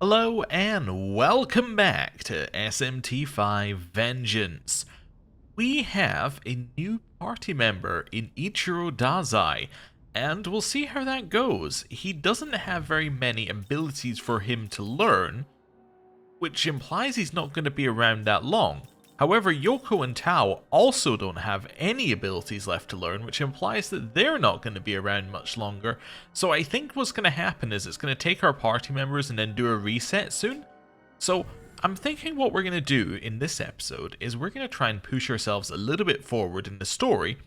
Hello and welcome back to SMT5 Vengeance. We have a new party member in Ichiro Dazai, and we'll see how that goes. He doesn't have very many abilities for him to learn, which implies he's not going to be around that long. However, Yoko and Tao also don't have any abilities left to learn, which implies that they're not going to be around much longer. So I think what's going to happen is it's going to take our party members and then do a reset soon. So I'm thinking what we're going to do in this episode is we're going to try and push ourselves a little bit forward in the story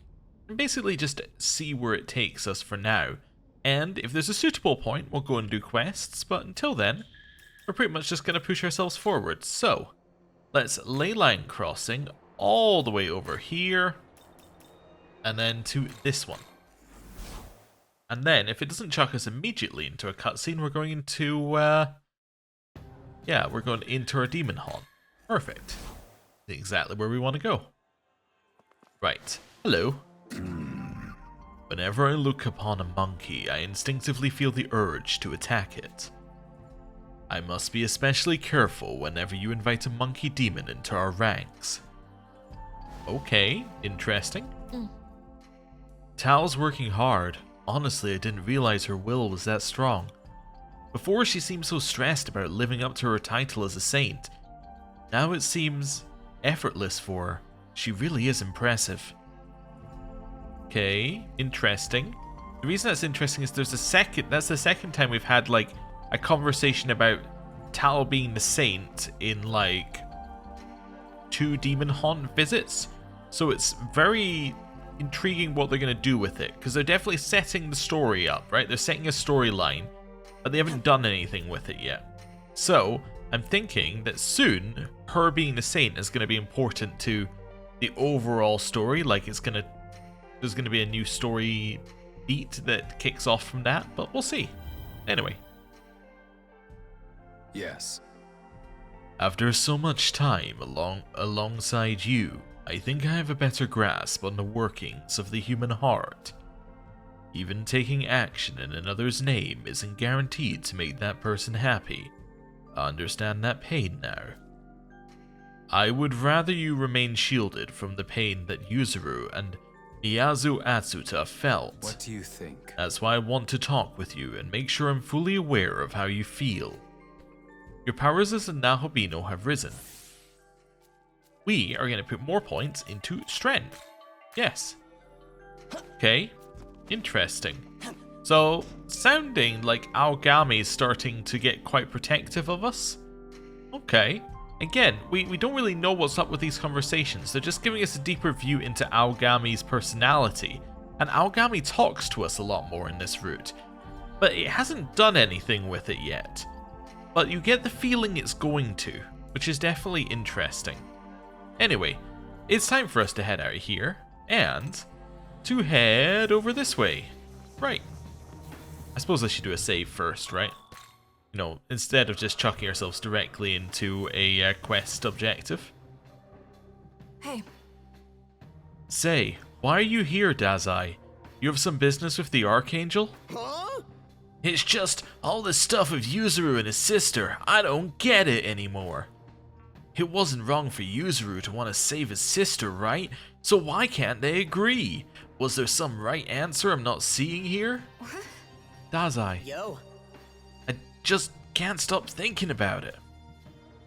and basically just see where it takes us for now. And if there's a suitable point, we'll go and do quests, but until then, we're pretty much just going to push ourselves forward. So let's ley line crossing all the way over here, and then to this one. And then, if it doesn't chuck us immediately into a cutscene, we're going into, we're going into our demon haunt. Perfect. Exactly where we want to go. Right. Hello. Whenever I look upon a monkey, I instinctively feel the urge to attack it. I must be especially careful whenever you invite a monkey demon into our ranks. Okay, interesting. Tao's working hard. Honestly, I didn't realize her will was that strong. Before, she seemed so stressed about living up to her title as a saint. Now it seems effortless for her. She really is impressive. Okay, interesting. The reason that's interesting is that's the second time we've had, like, a conversation about Tao being the saint in, like, 2 demon haunt visits. So it's very intriguing what they're going to do with it, because they're definitely setting the story up, right? They're setting a storyline, but they haven't done anything with it yet. So I'm thinking that soon, her being the saint is going to be important to the overall story. Like, there's going to be a new story beat that kicks off from that, but we'll see. Anyway. Yes. After so much time alongside you, I think I have a better grasp on the workings of the human heart. Even taking action in another's name isn't guaranteed to make that person happy. I understand that pain now. I would rather you remain shielded from the pain that Yuzuru and Miyazu Atsuta felt. What do you think? That's why I want to talk with you and make sure I'm fully aware of how you feel. Your powers as a Nahobino have risen. We are going to put more points into strength. Yes. Okay. Interesting. So, sounding like Aogami is starting to get quite protective of us. Okay. Again, we don't really know what's up with these conversations. They're just giving us a deeper view into Aogami's personality. And Aogami talks to us a lot more in this route. But it hasn't done anything with it yet. But you get the feeling it's going to, which is definitely interesting. Anyway, it's time for us to head out of here, and to head over this way. Right. I suppose I should do a save first, right? You know, instead of just chucking ourselves directly into a quest objective. Hey. Say, why are you here, Dazai? You have some business with the Archangel? Huh? It's just all this stuff of Yuzuru and his sister. I don't get it anymore. It wasn't wrong for Yuzuru to want to save his sister, right? So why can't they agree? Was there some right answer I'm not seeing here? What? Dazai, Yo. I just can't stop thinking about it.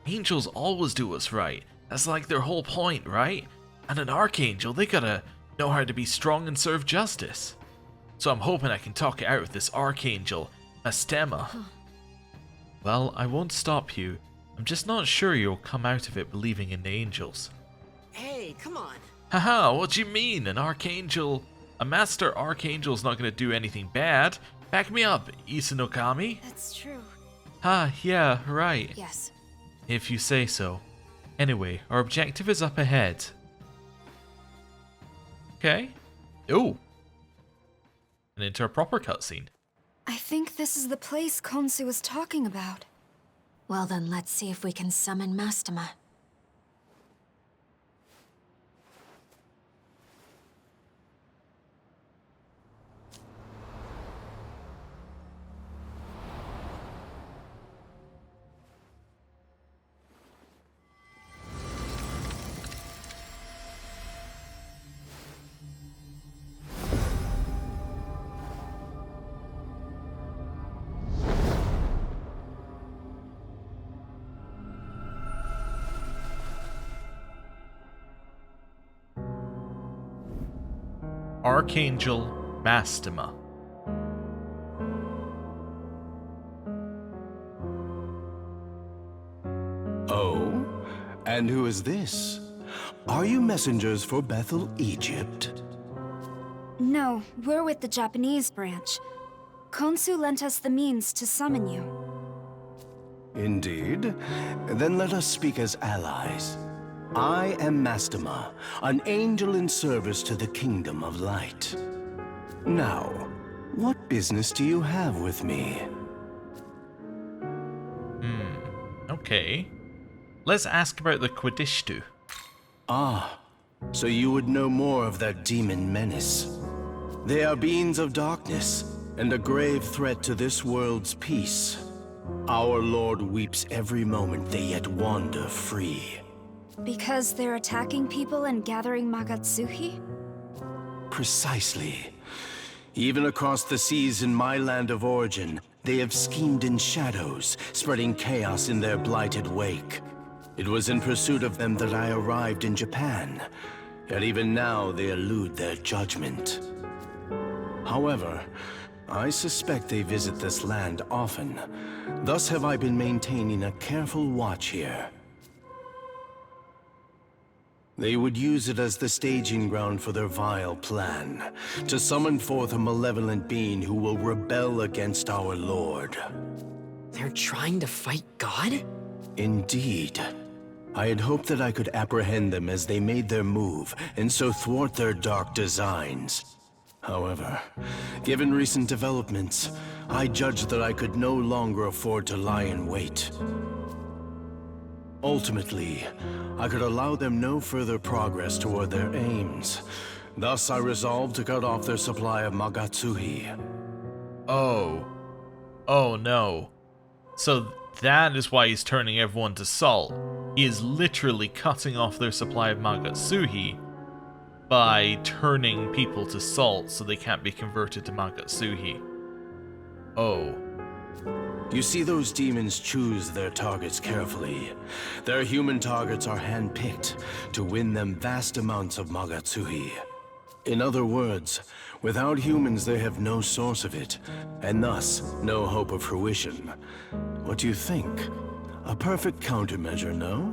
Angels always do what's right. That's like their whole point, right? And an Archangel, they gotta know how to be strong and serve justice. So I'm hoping I can talk it out with this Archangel, Mastema. Well, I won't stop you. I'm just not sure you'll come out of it believing in the angels. Hey, come on. Haha, what do you mean? A master Archangel's not gonna do anything bad. Back me up, Isanokami. That's true. Ah, yeah, right. Yes. If you say so. Anyway, our objective is up ahead. Okay. Oh. And into a proper cutscene. I think this is the place Konsu was talking about. Well then, let's see if we can summon Mastema. Archangel Mastema. Oh? And who is this? Are you messengers for Bethel, Egypt? No, we're with the Japanese branch. Khonsu lent us the means to summon you. Indeed. Then let us speak as allies. I am Mastema, an angel in service to the Kingdom of Light. Now, what business do you have with me? Okay. Let's ask about the Quidishtu. Ah, so you would know more of that demon menace. They are beings of darkness, and a grave threat to this world's peace. Our Lord weeps every moment they yet wander free. Because they're attacking people and gathering Magatsuhi? Precisely. Even across the seas in my land of origin, they have schemed in shadows, spreading chaos in their blighted wake. It was in pursuit of them that I arrived in Japan, yet even now they elude their judgment. However, I suspect they visit this land often. Thus have I been maintaining a careful watch here. They would use it as the staging ground for their vile plan, to summon forth a malevolent being who will rebel against our Lord. They're trying to fight God? Indeed. I had hoped that I could apprehend them as they made their move, and so thwart their dark designs. However, given recent developments, I judged that I could no longer afford to lie in wait. Ultimately, I could allow them no further progress toward their aims. Thus, I resolved to cut off their supply of Magatsuhi. Oh. Oh no. So that is why he's turning everyone to salt. He is literally cutting off their supply of Magatsuhi by turning people to salt so they can't be converted to Magatsuhi. Oh. You see, those demons choose their targets carefully. Their human targets are handpicked to win them vast amounts of Magatsuhi. In other words, without humans they have no source of it, and thus no hope of fruition. What do you think? A perfect countermeasure, no?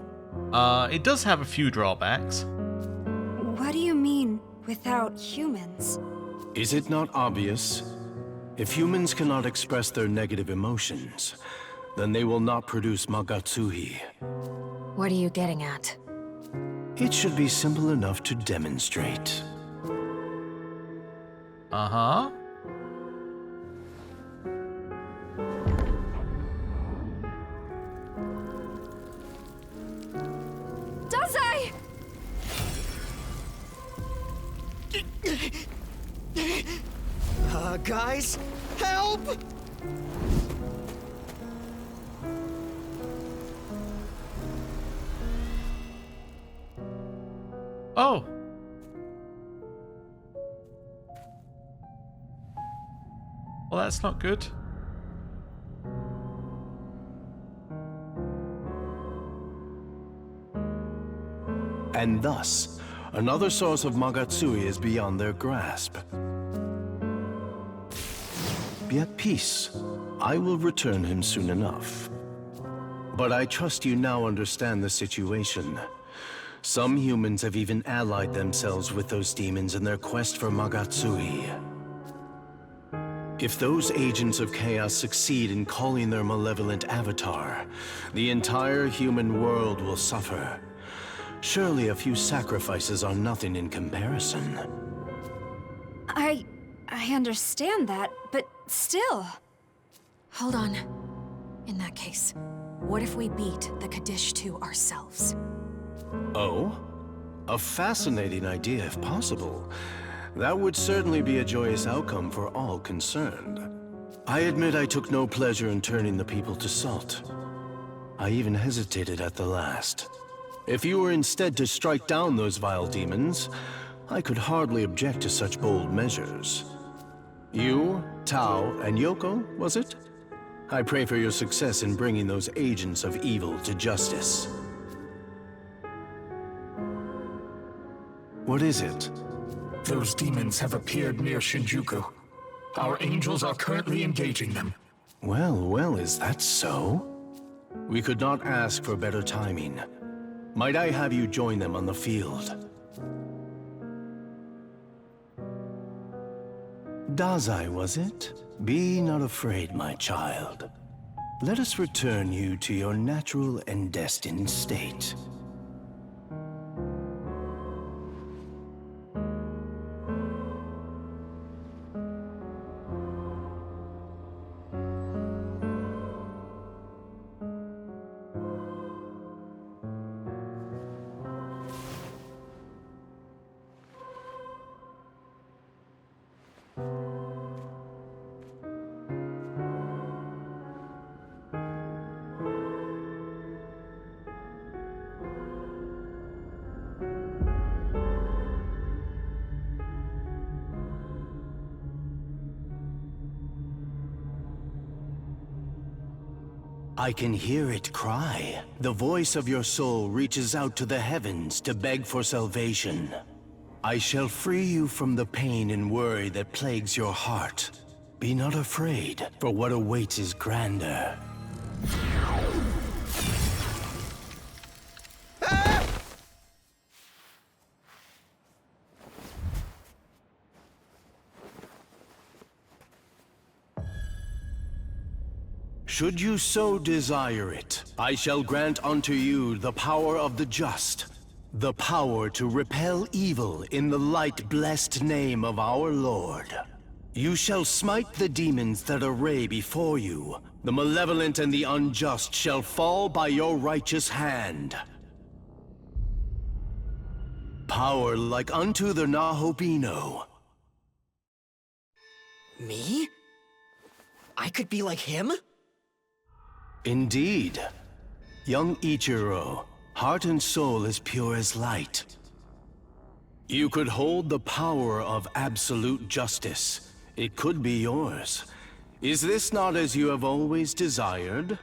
It does have a few drawbacks. What do you mean, without humans? Is it not obvious? If humans cannot express their negative emotions, then they will not produce Magatsuhi. What are you getting at? It should be simple enough to demonstrate. Uh-huh. Dazai! Guys, help! Oh. Well, that's not good. And thus, another source of Magatsuhi is beyond their grasp. Be at peace. I will return him soon enough. But I trust you now understand the situation. Some humans have even allied themselves with those demons in their quest for Magatsuhi. If those agents of chaos succeed in calling their malevolent avatar, the entire human world will suffer. Surely a few sacrifices are nothing in comparison. I understand that, but still. Hold on. In that case, what if we beat the Quidishtu ourselves? Oh? A fascinating idea if possible. That would certainly be a joyous outcome for all concerned. I admit I took no pleasure in turning the people to salt. I even hesitated at the last. If you were instead to strike down those vile demons, I could hardly object to such bold measures. You, Tao, and Yoko, was it? I pray for your success in bringing those agents of evil to justice. What is it? Those demons have appeared near Shinjuku. Our angels are currently engaging them. Well, well, is that so? We could not ask for better timing. Might I have you join them on the field? Dazai, was it? Be not afraid, my child. Let us return you to your natural and destined state. I can hear it cry. The voice of your soul reaches out to the heavens to beg for salvation. I shall free you from the pain and worry that plagues your heart. Be not afraid, for what awaits is grander. Should you so desire it, I shall grant unto you the power of the just, the power to repel evil in the light-blessed name of our Lord. You shall smite the demons that array before you. The malevolent and the unjust shall fall by your righteous hand. Power like unto the Nahobino. Me? I could be like him? Indeed. Young Ichiro, heart and soul as pure as light. You could hold the power of absolute justice. It could be yours. Is this not as you have always desired?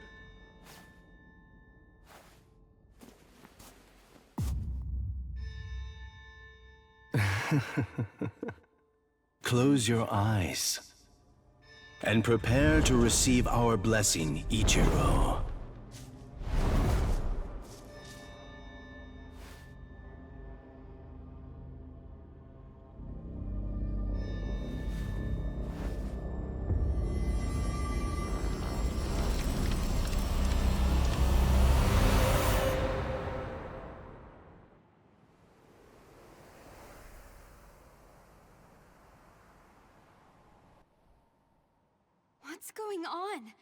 Close your eyes. And prepare to receive our blessing, Ichiro. What's going on?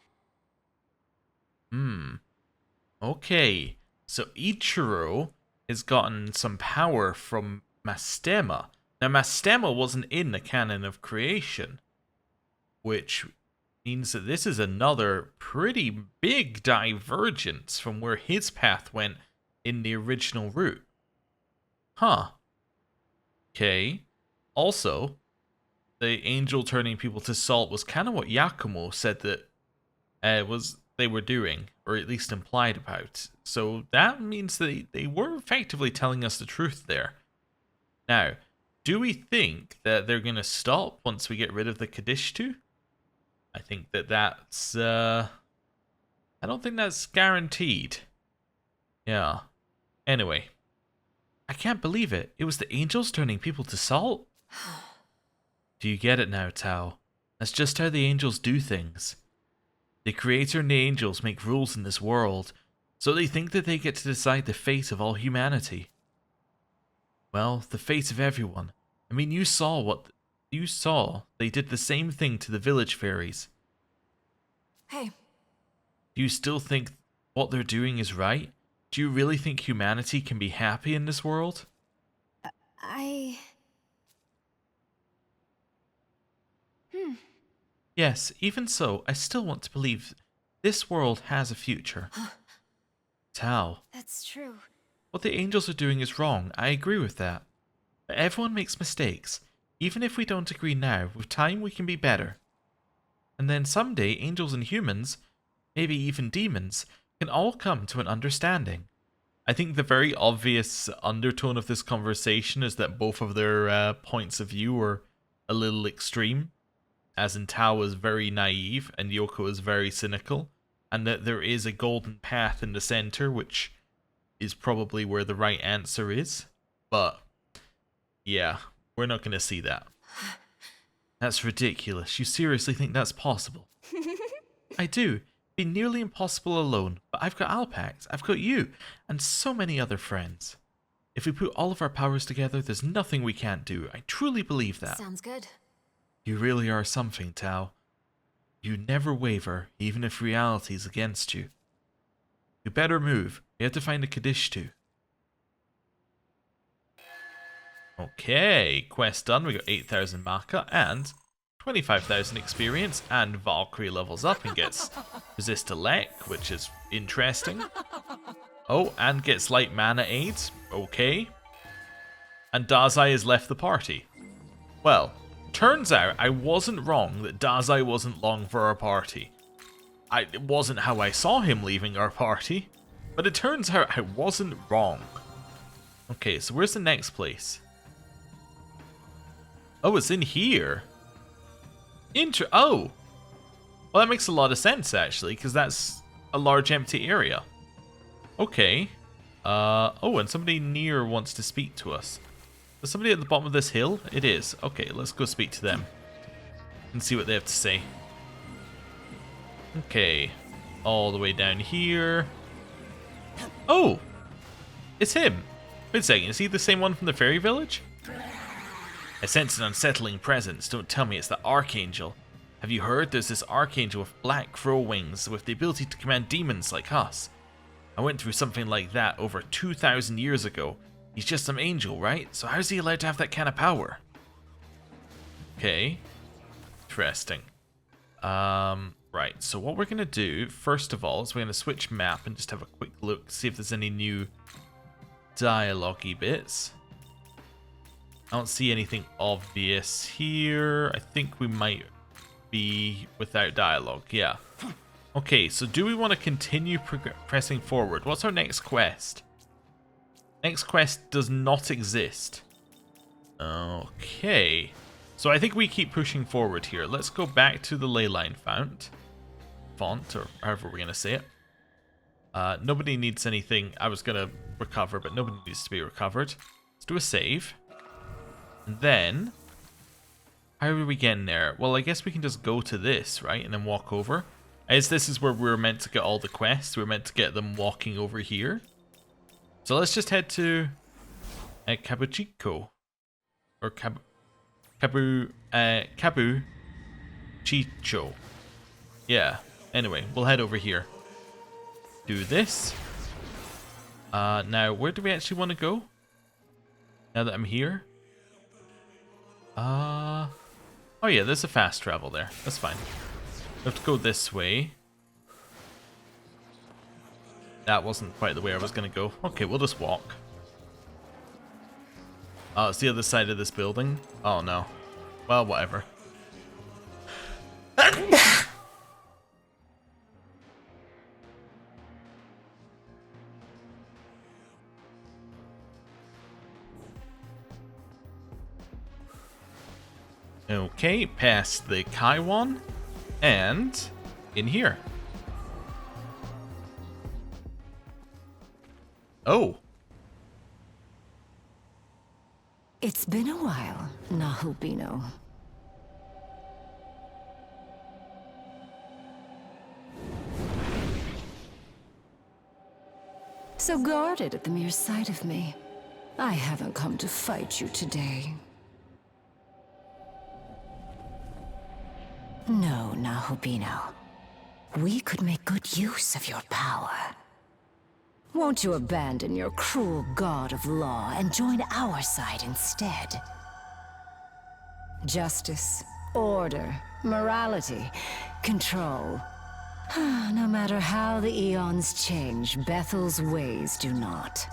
Okay. So Ichiro has gotten some power from Mastema. Now, Mastema wasn't in the canon of creation, which means that this is another pretty big divergence from where his path went in the original route. Huh. Okay. Also, the angel turning people to salt was kind of what Yakumo said that they were doing, or at least implied about. So that means that they were effectively telling us the truth there. Now, do we think that they're going to stop once we get rid of the Kadishtu? I think that's... I don't think that's guaranteed. Yeah. Anyway. I can't believe it. It was the angels turning people to salt? Do you get it now, Tao? That's just how the angels do things. The Creator and the angels make rules in this world, so they think that they get to decide the fate of all humanity. Well, the fate of everyone. I mean, you saw they did the same thing to the village fairies. Hey. Do you still think what they're doing is right? Do you really think humanity can be happy in this world? Yes, even so, I still want to believe this world has a future. Tao. That's true. What the angels are doing is wrong, I agree with that. But everyone makes mistakes. Even if we don't agree now, with time we can be better. And then someday, angels and humans, maybe even demons, can all come to an understanding. I think the very obvious undertone of this conversation is that both of their points of view are a little extreme, as in Tao is very naive and Yoko is very cynical, and that there is a golden path in the center, which is probably where the right answer is. But yeah, we're not going to see that. That's ridiculous. You seriously think that's possible? I do. It'd be nearly impossible alone, but I've got Alpax, I've got you, and so many other friends. If we put all of our powers together, there's nothing we can't do. I truly believe that. Sounds good. You really are something, Tao. You never waver, even if reality's against you. You better move. We have to find a Kaddish too. Okay, quest done. We got 8,000 Maka and 25,000 experience, and Valkyrie levels up and gets resist to Lek, which is interesting. Oh, and gets light mana aids. Okay. And Dazai has left the party. Well, turns out I wasn't wrong that Dazai wasn't long for our party. It wasn't how I saw him leaving our party, but it turns out I wasn't wrong. Okay, so where's the next place? Oh, it's in here. Oh! Well, that makes a lot of sense, actually, because that's a large empty area. Okay. Oh, and somebody near wants to speak to us. Is somebody at the bottom of this hill? It is. Okay, let's go speak to them and see what they have to say. Okay. All the way down here. Oh! It's him! Wait a second, is he the same one from the fairy village? I sense an unsettling presence. Don't tell me it's the Archangel. Have you heard? There's this Archangel with black crow wings with the ability to command demons like us. I went through something like that over 2,000 years ago. He's just some angel, right? So how's he allowed to have that kind of power? Okay. Interesting. Right, so what we're going to do, first of all, is we're going to switch map and just have a quick look, see if there's any new dialogue-y bits. I don't see anything obvious here. I think we might be without dialogue, yeah. Okay, so do we want to continue pressing forward? What's our next quest? Next quest does not exist. Okay. So I think we keep pushing forward here. Let's go back to the leyline font, or however we're going to say it. Nobody needs anything. I was going to recover, but nobody needs to be recovered. Let's do a save. And then, how are we getting there? Well, I guess we can just go to this, right? And then walk over. As this is where we're meant to get all the quests. We're meant to get them walking over here. So let's just head to Kabuchiko. Or Kabuchicho. Yeah. Anyway, we'll head over here. Do this. Now, where do we actually want to go? Now that I'm here? Oh yeah, there's a fast travel there. That's fine. We have to go this way. That wasn't quite the way I was going to go. Okay, we'll just walk. Oh, it's the other side of this building. Oh no. Well, whatever. Okay, past the Kaiwan, and in here. Oh. It's been a while, Nahubino. So guarded at the mere sight of me. I haven't come to fight you today. No, Nahubino. We could make good use of your power. Won't you abandon your cruel god of law and join our side instead? Justice, order, morality, control. No matter how the eons change, Bethel's ways do not.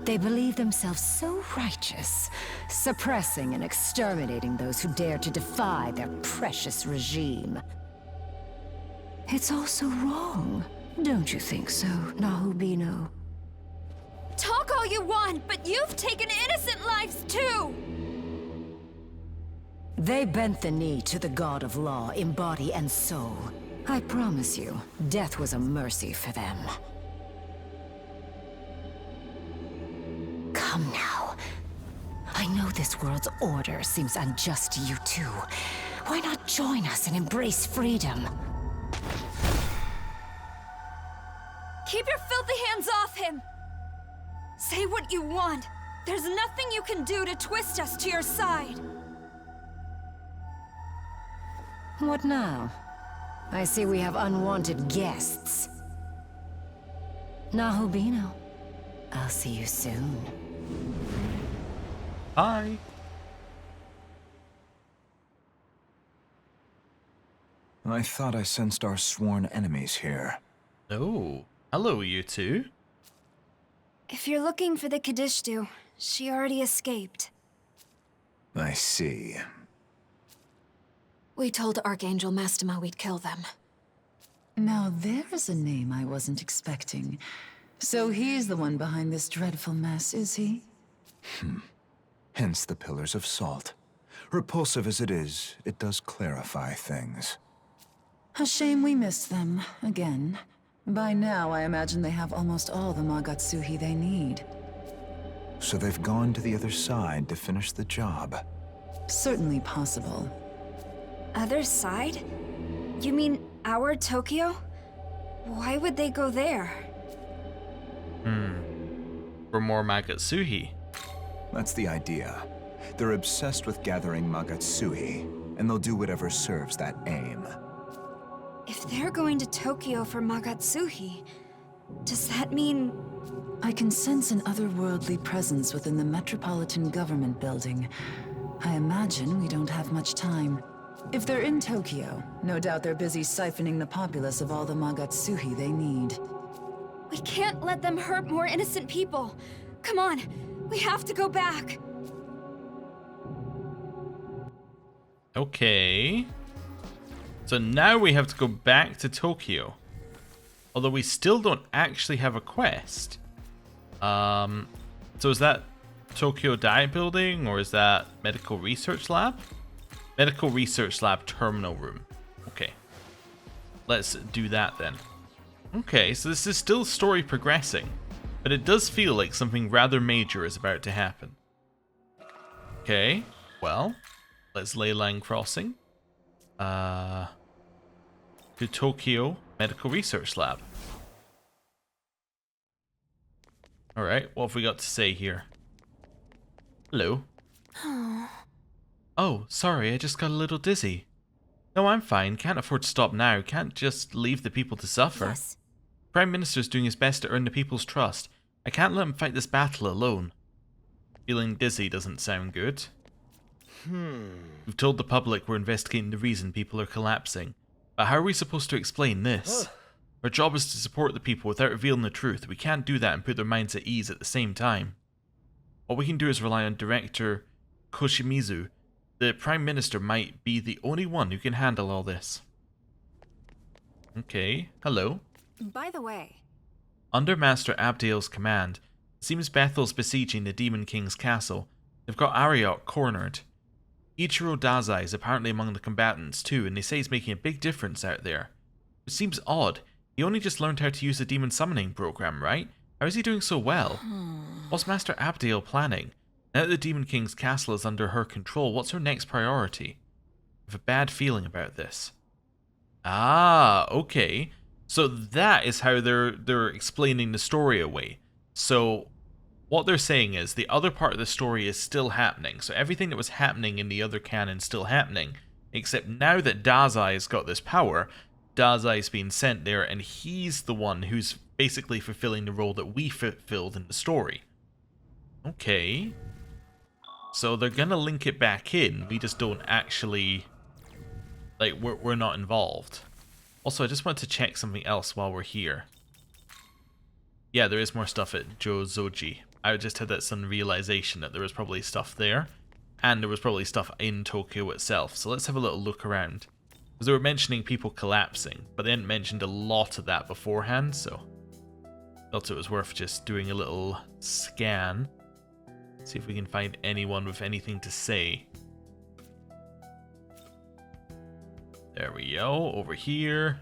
They believe themselves so righteous, suppressing and exterminating those who dare to defy their precious regime. It's also wrong, don't you think so, Nahubino? all you want, but you've taken innocent lives too! They bent the knee to the god of law in body and soul. I promise you, death was a mercy for them. Come now. I know this world's order seems unjust to you too. Why not join us and embrace freedom? Keep your filthy hands off him! Say what you want. There's nothing you can do to twist us to your side. What now? I see we have unwanted guests. Nahubino. I'll see you soon. Bye. I thought I sensed our sworn enemies here. Oh, hello, you two. If you're looking for the Kadishtu, she already escaped. I see. We told Archangel Mastema we'd kill them. Now there's a name I wasn't expecting. So he's the one behind this dreadful mess, is he? Hence the Pillars of Salt. Repulsive as it is, it does clarify things. A shame we missed them, again. By now, I imagine they have almost all the Magatsuhi they need. So they've gone to the other side to finish the job. Certainly possible. Other side? You mean our Tokyo? Why would they go there? For more Magatsuhi. That's the idea. They're obsessed with gathering Magatsuhi, and they'll do whatever serves that aim. If they're going to Tokyo for Magatsuhi, does that mean... I can sense an otherworldly presence within the Metropolitan Government Building. I imagine we don't have much time. If they're in Tokyo, no doubt they're busy siphoning the populace of all the Magatsuhi they need. We can't let them hurt more innocent people. Come on, we have to go back. Okay. So now we have to go back to Tokyo. Although we still don't actually have a quest. So is that Tokyo Diet Building or is that Medical Research Lab? Medical Research Lab Terminal Room. Okay. Let's do that then. Okay, so this is still story progressing, but it does feel like something rather major is about to happen. Okay, well, let's ley line crossing. To Tokyo Medical Research Lab. Alright, what have we got to say here? Hello. Oh, sorry, I just got a little dizzy. No, I'm fine. Can't afford to stop now. Can't just leave the people to suffer. Yes. Prime Minister's doing his best to earn the people's trust. I can't let him fight this battle alone. Feeling dizzy doesn't sound good. We've told the public we're investigating the reason people are collapsing. But how are we supposed to explain this? Our job is to support the people without revealing the truth. We can't do that and put their minds at ease at the same time. All we can do is rely on Director Koshimizu. The Prime Minister might be the only one who can handle all this. Okay, hello. By the way, Under Master Abdiel's command, it seems Bethel's besieging the Demon King's castle. They've got Ariok cornered. Ichiro Dazai is apparently among the combatants too, and they say he's making a big difference out there. It seems odd. He only just learned how to use the demon summoning program, right? How is he doing so well? What's Master Abdiel planning? Now that the Demon King's castle is under her control, what's her next priority? I have a bad feeling about this. Ah, okay. So that is how they're explaining the story away. So what they're saying is the other part of the story is still happening. So everything that was happening in the other canon is still happening. Except now that Dazai's got this power, Dazai's been sent there and he's the one who's basically fulfilling the role that we fulfilled in the story. Okay. So they're gonna link it back in. We just don't actually... like, we're not involved. Also, I just want to check something else while we're here. Yeah, there is more stuff at Jozoji. I just had that sudden realization that there was probably stuff there. And there was probably stuff in Tokyo itself. So let's have a little look around. Because they were mentioning people collapsing. But they hadn't mentioned a lot of that beforehand, so... Felt it was worth just doing a little scan. See if we can find anyone with anything to say. There we go, over here.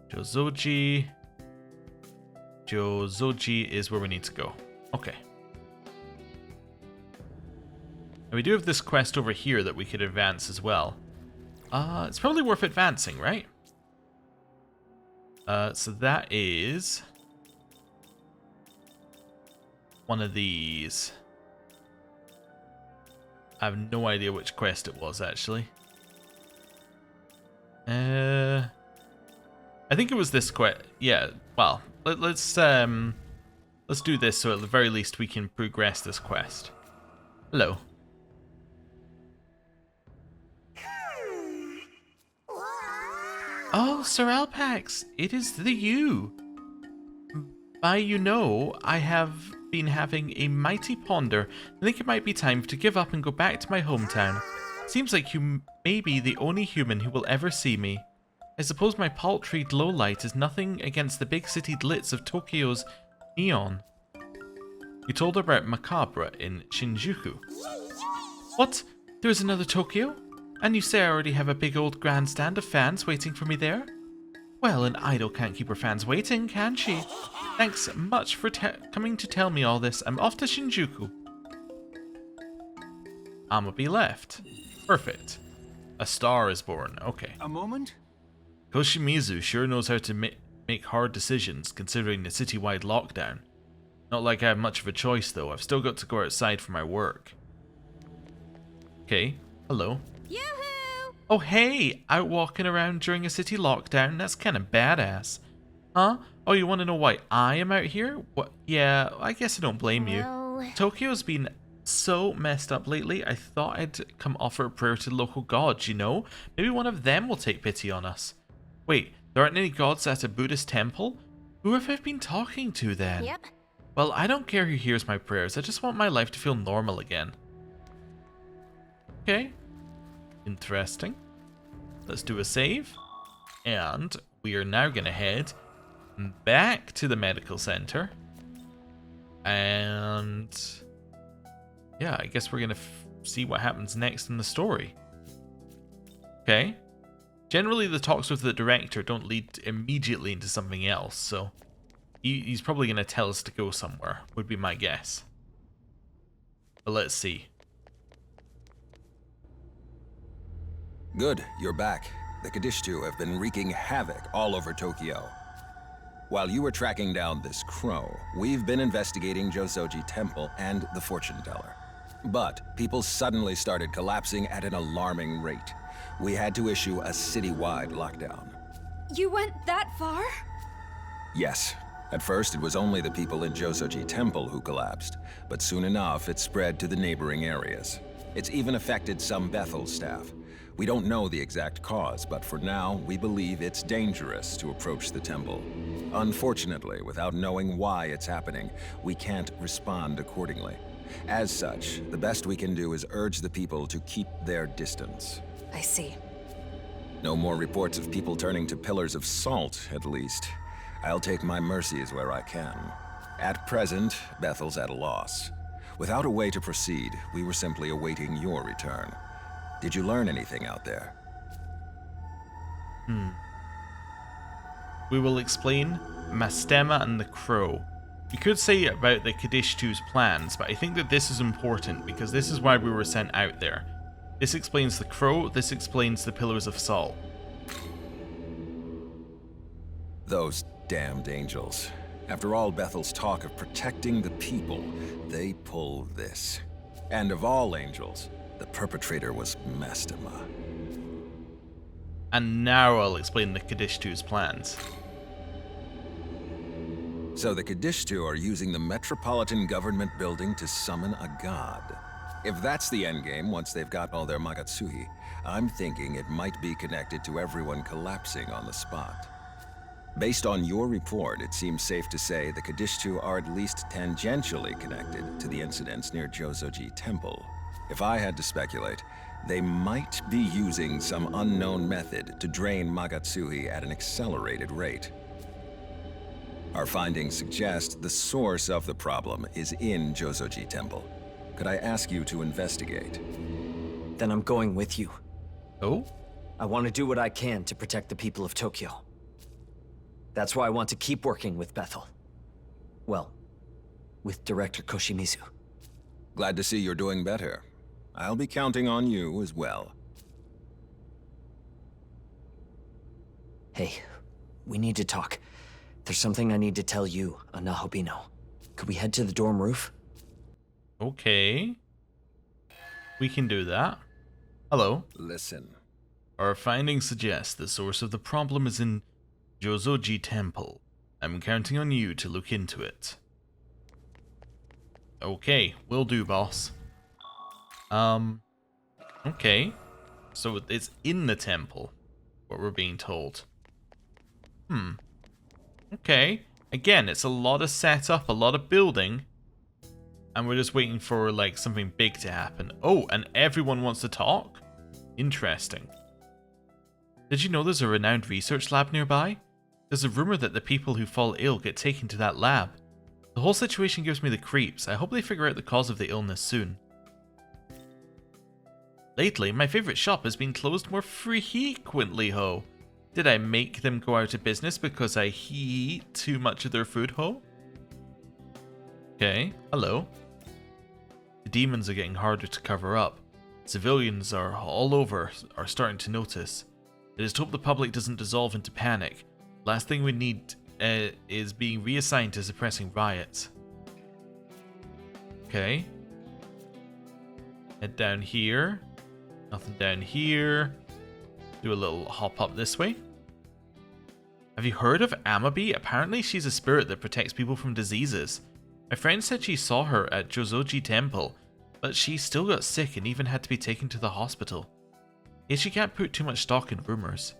Jozoji. Jozoji is where we need to go. Okay. And we do have this quest over here that we could advance as well. It's probably worth advancing, right? So that is one of these. I have no idea which quest it was, actually. I think it was this quest. Yeah, well, let's do this so at the very least we can progress this quest. Hello. Oh, Sir Alpax, it is the you. By you know, I have been having a mighty ponder. I think it might be time to give up and go back to my hometown. Seems like you may be the only human who will ever see me. I suppose my paltry glow light is nothing against the big city glitz of Tokyo's neon. You told her about Macabre in Shinjuku. What? There's another Tokyo? And you say I already have a big old grandstand of fans waiting for me there? Well, an idol can't keep her fans waiting, can she? Thanks much for coming to tell me all this. I'm off to Shinjuku. I'ma be left. Perfect. A star is born. Okay. A moment? Koshimizu sure knows how to make hard decisions, considering the citywide lockdown. Not like I have much of a choice, though. I've still got to go outside for my work. Okay. Hello. Yoo-hoo! Oh, hey! Out walking around during a city lockdown? That's kind of badass. Huh? Oh, you want to know why I am out here? What? Yeah, I guess I don't blame you. Tokyo's been so messed up lately, I thought I'd come offer a prayer to the local gods, you know? Maybe one of them will take pity on us. Wait, there aren't any gods at a Buddhist temple? Who have I been talking to then? Yep. Well, I don't care who hears my prayers, I just want my life to feel normal again. Okay. Interesting. Let's do a save. And we are now going to head back to the medical center. And yeah, I guess we're going to see what happens next in the story. Okay. Generally, the talks with the director don't lead immediately into something else, so he's probably going to tell us to go somewhere, would be my guess. But let's see. Good, you're back. The Kadishtu have been wreaking havoc all over Tokyo. While you were tracking down this crow, we've been investigating Jozoji Temple and the fortune teller. But people suddenly started collapsing at an alarming rate. We had to issue a citywide lockdown. You went that far? Yes. At first, it was only the people in Jozoji Temple who collapsed, but soon enough, it spread to the neighboring areas. It's even affected some Bethel staff. We don't know the exact cause, but for now, we believe it's dangerous to approach the temple. Unfortunately, without knowing why it's happening, we can't respond accordingly. As such, the best we can do is urge the people to keep their distance. I see. No more reports of people turning to pillars of salt, at least. I'll take my mercies where I can. At present, Bethel's at a loss. Without a way to proceed, we were simply awaiting your return. Did you learn anything out there? We will explain Mastema and the Crow. We could say about the Kadishtu's plans, but I think that this is important because this is why we were sent out there. This explains the Crow, this explains the Pillars of Salt. Those damned angels. After all Bethel's talk of protecting the people, they pull this. And of all angels, the perpetrator was Mastema. And now I'll explain the Kadishtu's plans. So the Kadishtu are using the Metropolitan Government building to summon a god. If that's the endgame once they've got all their Magatsuhi, I'm thinking it might be connected to everyone collapsing on the spot. Based on your report, it seems safe to say the Kadishtu are at least tangentially connected to the incidents near Jozoji Temple. If I had to speculate, they might be using some unknown method to drain Magatsuhi at an accelerated rate. Our findings suggest the source of the problem is in Josoji Temple. Could I ask you to investigate? Then I'm going with you. Oh? I want to do what I can to protect the people of Tokyo. That's why I want to keep working with Bethel. Well, with Director Koshimizu. Glad to see you're doing better. I'll be counting on you as well. Hey, we need to talk. There's something I need to tell you, Nahobino. Could we head to the dorm roof? Okay. We can do that. Hello. Listen. Our findings suggest the source of the problem is in Josoji Temple. I'm counting on you to look into it. Okay, will do, boss. Okay. So it's in the temple, what we're being told. Okay. Again, it's a lot of setup, a lot of building. And we're just waiting for, like, something big to happen. Oh, and everyone wants to talk? Interesting. Did you know there's a renowned research lab nearby? There's a rumor that the people who fall ill get taken to that lab. The whole situation gives me the creeps. I hope they figure out the cause of the illness soon. Lately, my favorite shop has been closed more frequently, ho. Did I make them go out of business because I eat too much of their food, ho? Okay, hello. The demons are getting harder to cover up. Civilians are all over are starting to notice. It is to hope the public doesn't dissolve into panic. Last thing we need is being reassigned to suppressing riots. Okay. Head down here. Nothing down here. Do a little hop up this way. Have you heard of Amabi? Apparently she's a spirit that protects people from diseases. My friend said she saw her at Josoji Temple, but she still got sick and even had to be taken to the hospital. Yet you can't put too much stock in rumors.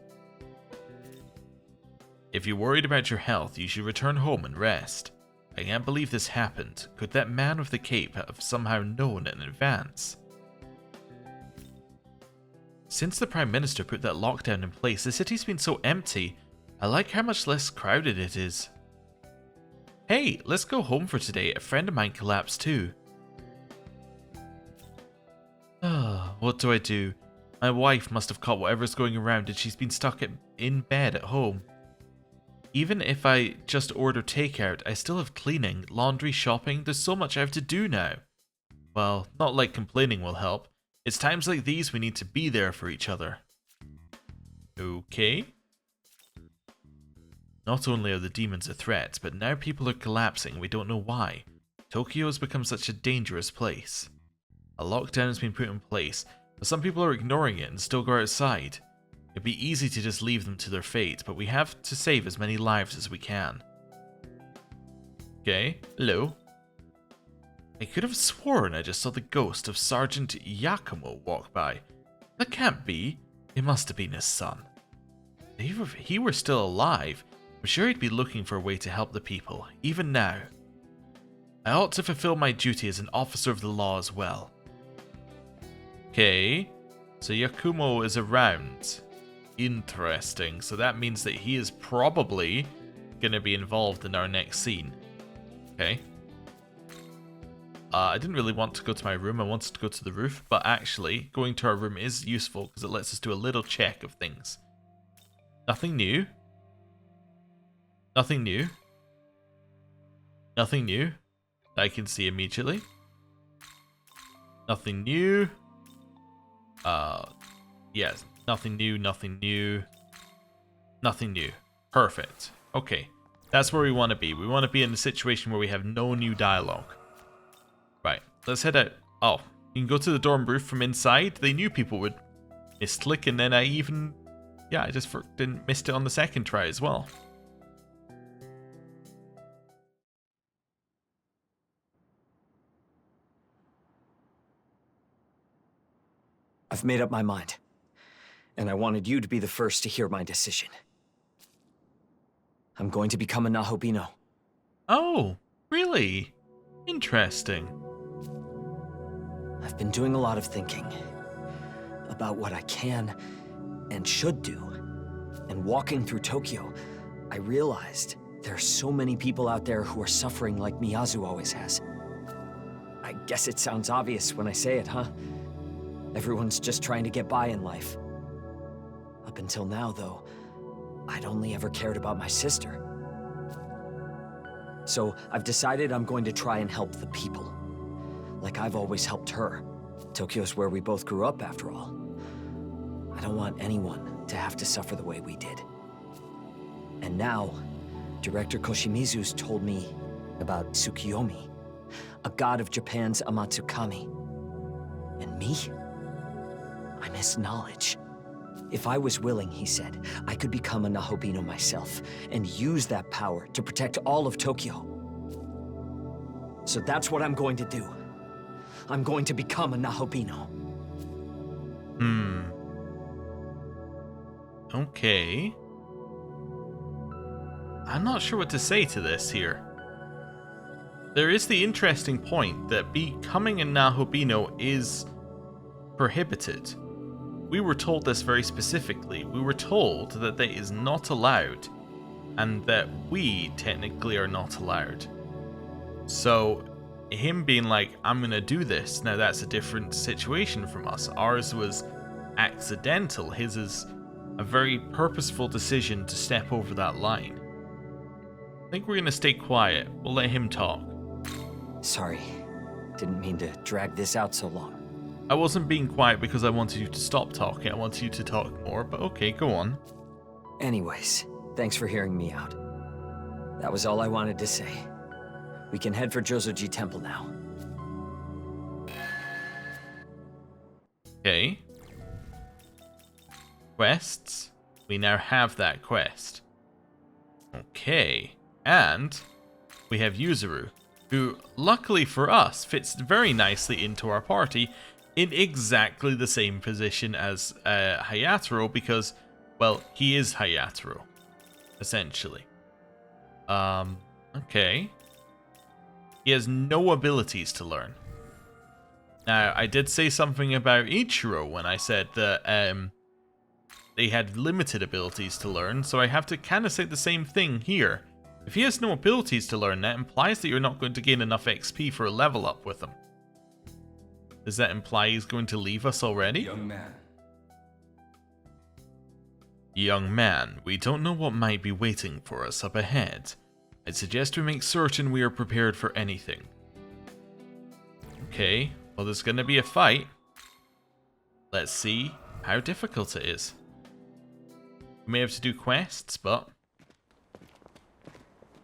If you're worried about your health, you should return home and rest. I can't believe this happened. Could that man with the cape have somehow known in advance? Since the Prime Minister put that lockdown in place, the city's been so empty. I like how much less crowded it is. Hey, let's go home for today. A friend of mine collapsed too. What do I do? My wife must have caught whatever's going around and she's been stuck in bed at home. Even if I just order takeout, I still have cleaning, laundry, shopping. There's so much I have to do now. Well, not like complaining will help. It's times like these we need to be there for each other. Okay. Not only are the demons a threat, but now people are collapsing, we don't know why. Tokyo has become such a dangerous place. A lockdown has been put in place, but some people are ignoring it and still go outside. It'd be easy to just leave them to their fate, but we have to save as many lives as we can. Okay, hello. I could have sworn I just saw the ghost of Sergeant Yakumo walk by. That can't be. It must have been his son. If he were still alive, I'm sure he'd be looking for a way to help the people, even now. I ought to fulfill my duty as an officer of the law as well. Okay, so Yakumo is around. Interesting, so that means that he is probably going to be involved in our next scene. Okay. I didn't really want to go to my room, I wanted to go to the roof, but actually, going to our room is useful because it lets us do a little check of things. Nothing new. Nothing new. Nothing new that I can see immediately. Nothing new. Yes, nothing new, nothing new. Nothing new. Perfect. Okay, that's where we want to be. We want to be in a situation where we have no new dialogue. Right, let's head out. Oh, you can go to the dorm roof from inside. They knew people would misclick, and then I even... Yeah, I just missed it on the second try as well. I've made up my mind. And I wanted you to be the first to hear my decision. I'm going to become a Nahobino. Oh, really? Interesting. I've been doing a lot of thinking about what I can and should do. And walking through Tokyo, I realized There are so many people out there who are suffering like Miyazu always has. I guess it sounds obvious when I say it, huh? Everyone's just trying to get by in life. Up until now, though, I'd only ever cared about my sister. So I've decided I'm going to try and help the people. Like I've always helped her. Tokyo's where we both grew up, after all. I don't want anyone to have to suffer the way we did. And now, Director Koshimizu's told me about Tsukiyomi, a god of Japan's Amatsukami. And me? I'm his knowledge. If I was willing, he said, I could become a Nahobino myself and use that power to protect all of Tokyo. So that's what I'm going to do. I'm going to become a Nahobino. Okay. I'm not sure what to say to this here. There is the interesting point that becoming a Nahobino is prohibited. We were told this very specifically. We were told that that is not allowed, and that we technically are not allowed. So, him being like, I'm gonna do this, now that's a different situation from us. Ours was accidental. His is a very purposeful decision to step over that line. I think we're gonna stay quiet. We'll let him talk. Sorry. Didn't mean to drag this out so long. I wasn't being quiet because I wanted you to stop talking. I wanted you to talk more, but okay, go on. Anyways, thanks for hearing me out. That was all I wanted to say. We can head for Josoji Temple now. Okay. Quests. We now have that quest. Okay. And we have Yuzuru, who, luckily for us, fits very nicely into our party in exactly the same position as Hayataro because, well, he is Hayataro, essentially. Okay. He has no abilities to learn. Now, I did say something about Ichiro when I said that they had limited abilities to learn, so I have to kind of say the same thing here. If he has no abilities to learn, that implies that you're not going to gain enough XP for a level up with him. Does that imply he's going to leave us already? Young man. Young man, we don't know what might be waiting for us up ahead. I'd suggest we make certain we are prepared for anything. Okay, well there's gonna be a fight. Let's see how difficult it is. We may have to do quests, but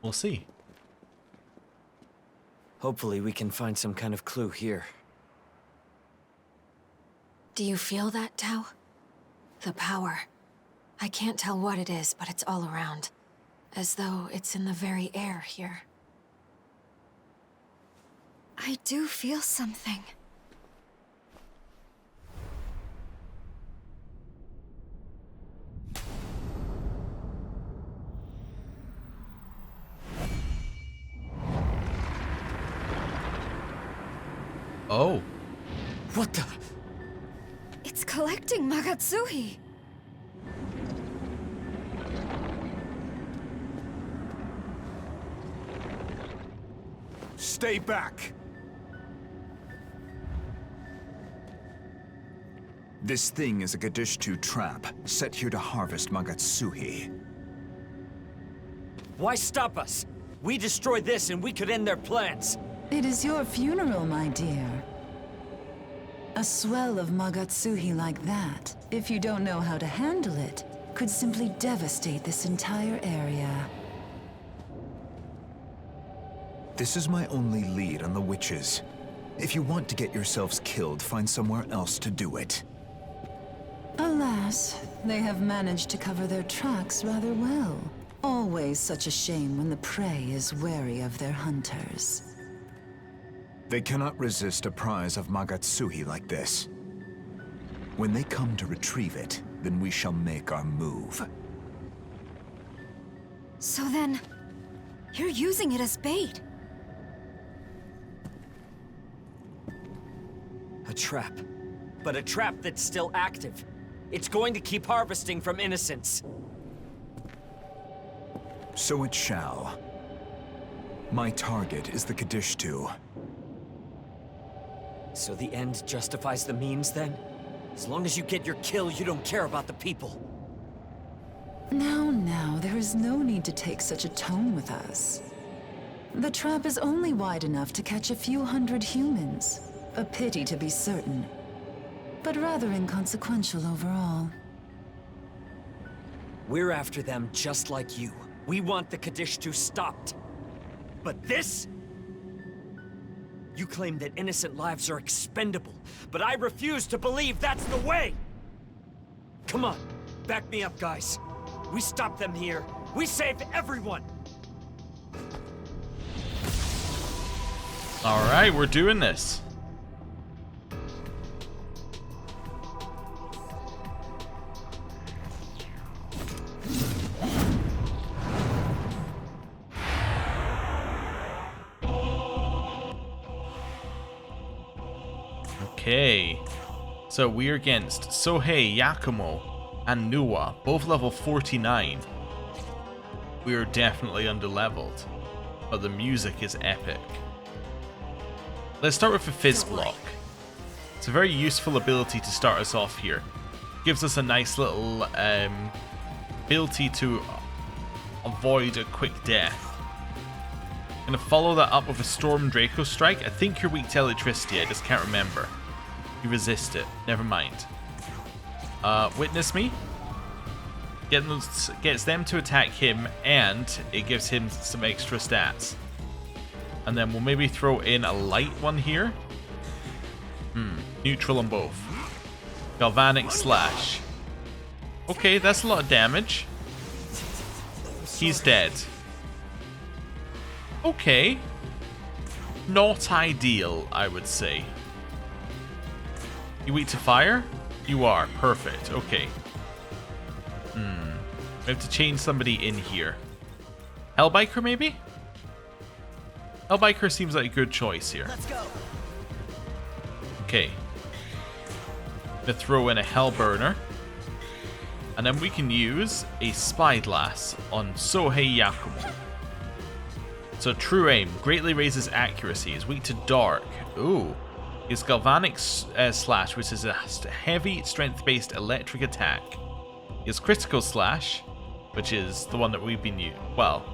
we'll see. Hopefully we can find some kind of clue here. Do you feel that, Tao? The power. I can't tell what it is, but it's all around. As though it's in the very air here. I do feel something. Oh. What the? It's collecting Magatsuhi. Stay back! This thing is a Gadishtu trap, set here to harvest Magatsuhi. Why stop us? We destroy this and we could end their plans. It is your funeral, my dear. A swell of Magatsuhi like that, if you don't know how to handle it, could simply devastate this entire area. This is my only lead on the witches. If you want to get yourselves killed, find somewhere else to do it. Alas, they have managed to cover their tracks rather well. Always such a shame when the prey is wary of their hunters. They cannot resist a prize of Magatsuhi like this. When they come to retrieve it, then we shall make our move. So then, you're using it as bait. A trap. But a trap that's still active. It's going to keep harvesting from innocents. So it shall. My target is the Kadishtu. So the end justifies the means, then? As long as you get your kill, you don't care about the people. Now, there is no need to take such a tone with us. The trap is only wide enough to catch a few hundred humans. A pity to be certain, but rather inconsequential overall. We're after them just like you. We want the Kadishtu stopped. But this? You claim that innocent lives are expendable, but I refuse to believe that's the way! Come on, back me up, guys. We stop them here. We save everyone! Alright, we're doing this. Okay, so we're against Sohei, Yakumo, and Nuwa, both level 49. We're definitely underleveled, but the music is epic. Let's start with a Fizz Block. It's a very useful ability to start us off here. Gives us a nice little ability to avoid a quick death. Gonna follow that up with a Storm Draco Strike. I think you're weak to electricity, I just can't remember. You resist it. Never mind. Witness Me. Gets them to attack him, and it gives him some extra stats. And then we'll maybe throw in a light one here. Neutral on both. Galvanic Slash. Okay, that's a lot of damage. He's dead. Okay. Not ideal, I would say. You weak to fire? You are. Perfect. Okay. We have to change somebody in here. Hellbiker, maybe? Hellbiker seems like a good choice here. Let's go. Okay. Gonna throw in a Hellburner. And then we can use a Spyglass on Sohei Yakumo. So True Aim greatly raises accuracy. Is weak to dark. Ooh. His Galvanic Slash, which is a heavy strength-based electric attack. His Critical Slash, which is the one that we've been using. Well,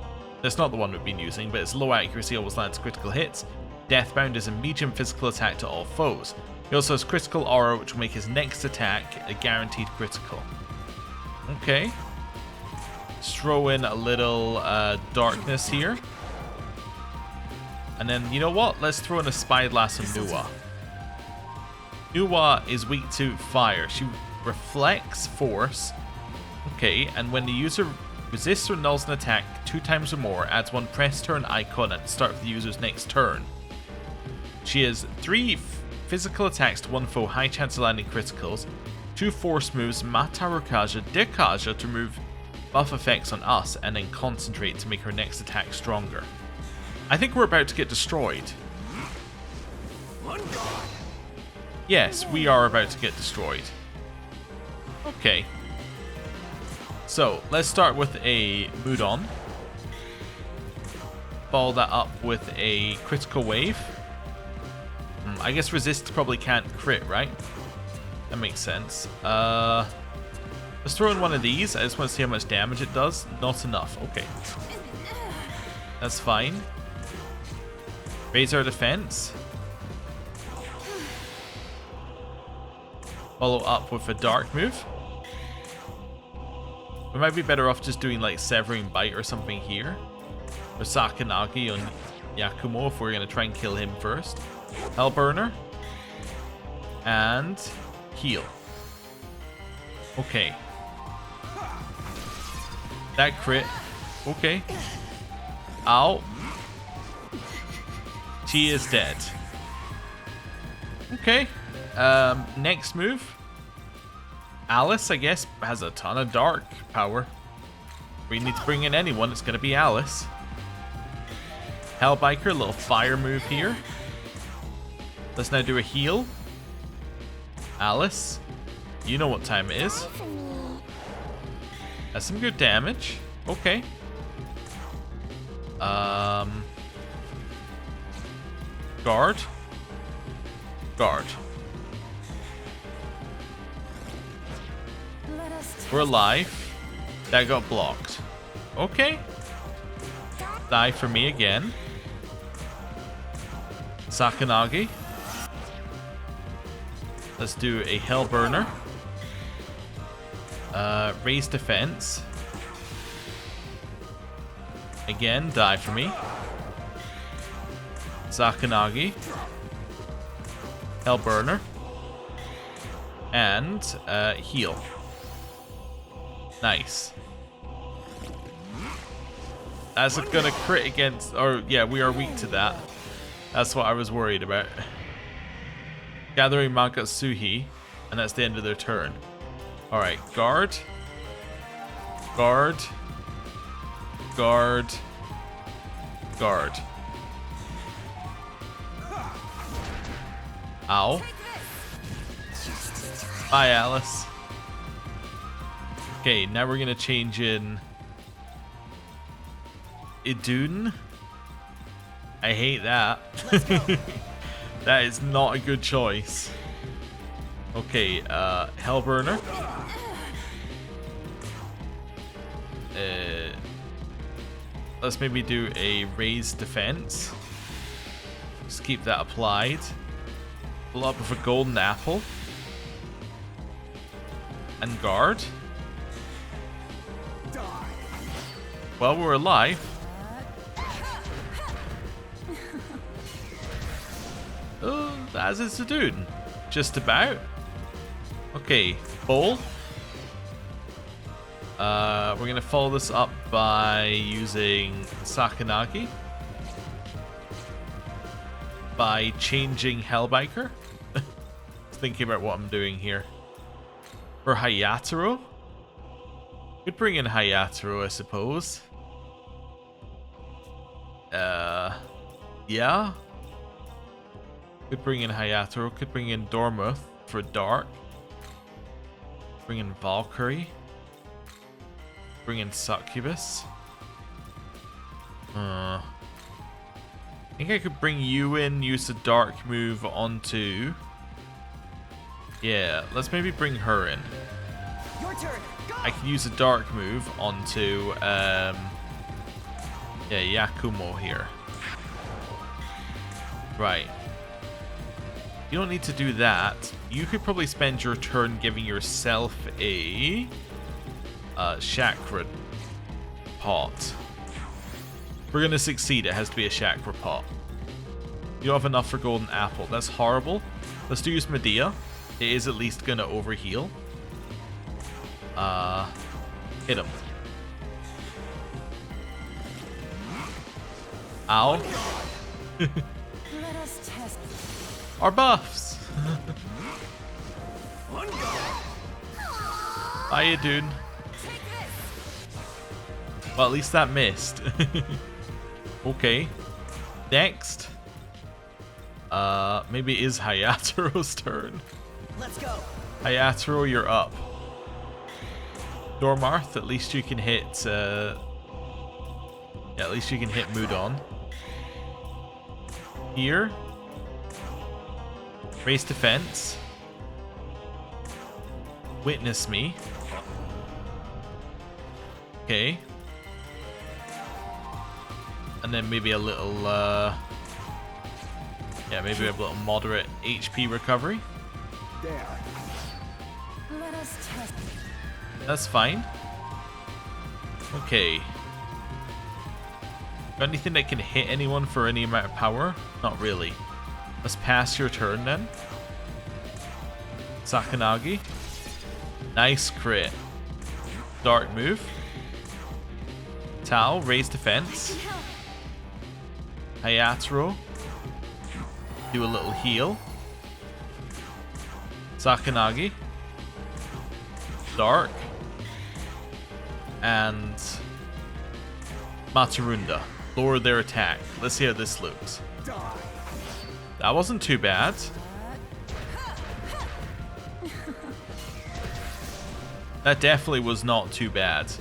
that's not the one we've been using, but it's low accuracy, always lands critical hits. Deathbound is a medium physical attack to all foes. He also has Critical Aura, which will make his next attack a guaranteed critical. Okay. Let's throw in a little darkness here. And then, you know what? Let's throw in a Spyglass on Nuwa. Nuwa is weak to fire. She reflects force. Okay, and when the user resists or nulls an attack 2 times or more, adds 1 press turn icon at the start of the user's next turn. She has 3 physical attacks to 1 foe, high chance of landing criticals, 2 force moves, Matarukaja, Dekaja to remove buff effects on us, and then concentrate to make her next attack stronger. I think we're about to get destroyed. Yes, we are about to get destroyed. Okay. So, let's start with a Mudon. Follow that up with a Critical Wave. I guess Resist probably can't crit, right? That makes sense. Let's throw in one of these. I just want to see how much damage it does. Not enough. Okay. That's fine. Raise our defense. Follow up with a dark move. We might be better off just doing like Severing Bite or something here. Or Sakanagi on Yakumo if we're going to try and kill him first. Hellburner. And heal. Okay. That crit. Okay. Ow. She is dead. Okay. Next move. Alice, I guess, has a ton of dark power. If we need to bring in anyone, it's going to be Alice. Hellbiker, a little fire move here. Let's now do a heal. Alice, you know what time it is. That's some good damage. Okay. Guard. Guard. We're alive. That got blocked. Okay. Die for me again. Sakanagi. Let's do a Hellburner. Raise defense. Again, die for me. Sakanagi. Hellburner. And heal. Nice. That's gonna crit against, or yeah, we are weak to that. That's what I was worried about. Gathering Magatsuhi, and that's the end of their turn. Alright, guard. Guard. Guard. Guard. Ow. Bye, Alice. Okay, now we're gonna change in Idun. I hate that. That is not a good choice. Okay, Hellburner. Let's maybe do a raised defense. Just keep that applied. Pull up with a golden apple. And guard. Well, we're alive. Oh, as it's a dude. Just about. Okay, bowl. We're gonna follow this up by using Sakanagi. By changing Hellbiker. Thinking about what I'm doing here. For Hayataro. Could bring in Hayataro, I suppose. Yeah. Could bring in Hayataro. Could bring in Dormuth for Dark. Bring in Valkyrie. Bring in Succubus. I think I could bring you in, use the Dark move onto... Yeah, let's maybe bring her in. Your turn. Go! I can use a Dark move onto... yeah, Yakumo here. Right. You don't need to do that. You could probably spend your turn giving yourself a chakra pot. If we're gonna succeed, it has to be a chakra pot. You don't have enough for golden apple. That's horrible. Let's do use Medea. It is at least gonna overheal. Hit him. Ow. Let us test. Our buffs. Bye, dude. Well, at least that missed. Okay. Next. Maybe it is Hayataro's turn. Let's go. Hayataro, you're up. Dormarth, at least you can hit. Yeah, at least you can hit Mudon. Here. Raise defense. Witness me. Okay. And then maybe a little, yeah, maybe a little moderate HP recovery. There. Let us test. That's fine. Okay. Got anything that can hit anyone for any amount of power? Not really. Let's pass your turn then. Sakanagi. Nice crit. Dark move. Tao, raise defense. Hayataro. Do a little heal. Sakanagi. Dark. And Matarunda. Lower their attack. Let's see how this looks. That wasn't too bad. That definitely was not too bad.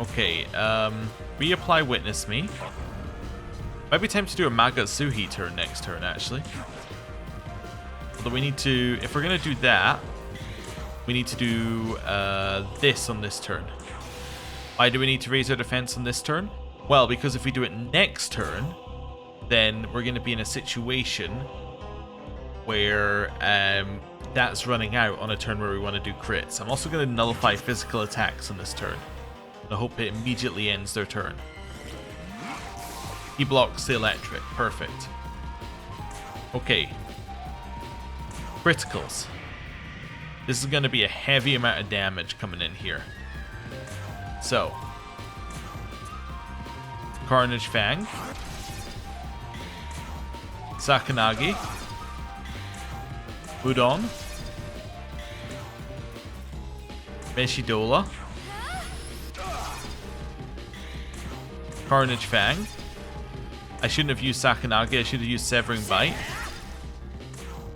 Okay, reapply Witness Me. Might be time to do a Magatsuhi turn next turn, actually. Although we need to, if we're going to do that, we need to do this on this turn. Why do we need to raise our defense on this turn? Well, because if we do it next turn, then we're going to be in a situation where that's running out on a turn where we want to do crits. I'm also going to nullify physical attacks on this turn. I hope it immediately ends their turn. He blocks the electric. Perfect. Okay. Criticals. This is going to be a heavy amount of damage coming in here. So. Carnage Fang. Sakanagi. Udon. Meshidola. Carnage Fang. I shouldn't have used Sakanagi, I should have used Severing Bite.